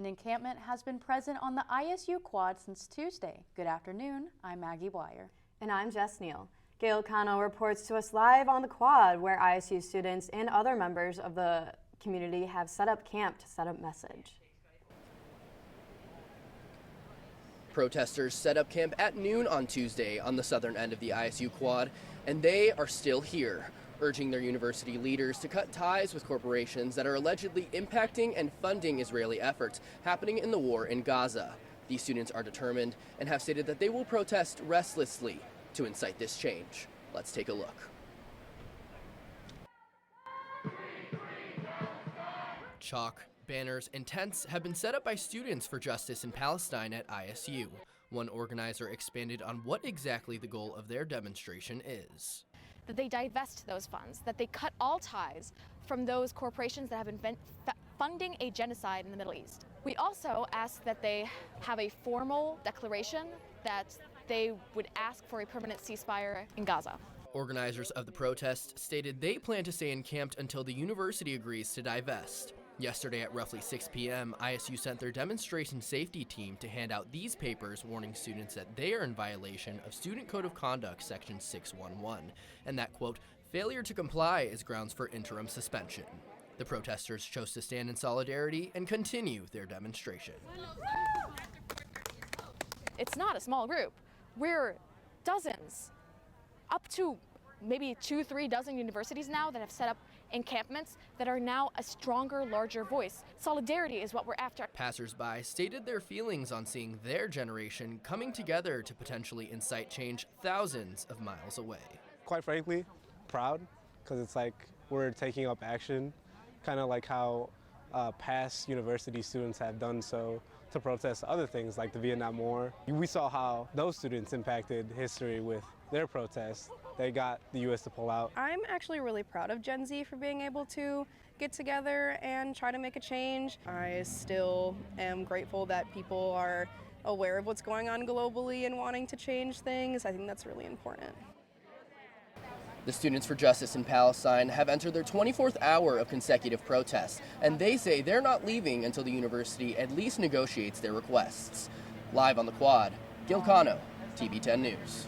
An encampment has been present on the ISU quad since Tuesday. Good afternoon, I'm Maggie Blyer. And I'm Jess Neal. Gail Cano reports to us live on the quad, where ISU students and other members of the community have set up camp to set up message. Protesters set up camp at noon on Tuesday on the southern end of the ISU quad, and they are still here, urging their university leaders to cut ties with corporations that are allegedly impacting and funding Israeli efforts happening in the war in Gaza. These students are determined and have stated that they will protest restlessly to incite this change. Let's take a look. Chalk, banners, and tents have been set up by Students for Justice in Palestine at ISU. One organizer expanded on what exactly the goal of their demonstration is. That they divest those funds, that they cut all ties from those corporations that have been funding a genocide in the Middle East. We also ask that they have a formal declaration that they would ask for a permanent ceasefire in Gaza. Organizers of the protest stated they plan to stay encamped until the university agrees to divest. Yesterday at roughly 6 p.m., ISU sent their demonstration safety team to hand out these papers warning students that they are in violation of Student Code of Conduct Section 611, and that, quote, failure to comply is grounds for interim suspension. The protesters chose to stand in solidarity and continue their demonstration. It's not a small group. We're dozens, up to maybe 2-3 dozen universities now that have set up encampments that are now a stronger, larger voice. Solidarity is what we're after. Passers-by stated their feelings on seeing their generation coming together to potentially incite change thousands of miles away. Quite frankly, proud, because it's like we're taking up action, kind of like how past university students have done so to protest other things like the Vietnam War. We saw how those students impacted history with their protests. They got the U.S. to pull out. I'm actually really proud of Gen Z for being able to get together and try to make a change. I still am grateful that people are aware of what's going on globally and wanting to change things. I think that's really important. The Students for Justice in Palestine have entered their 24th hour of consecutive protests, and they say they're not leaving until the university at least negotiates their requests. Live on the quad, Gil Cano, TV 10 News.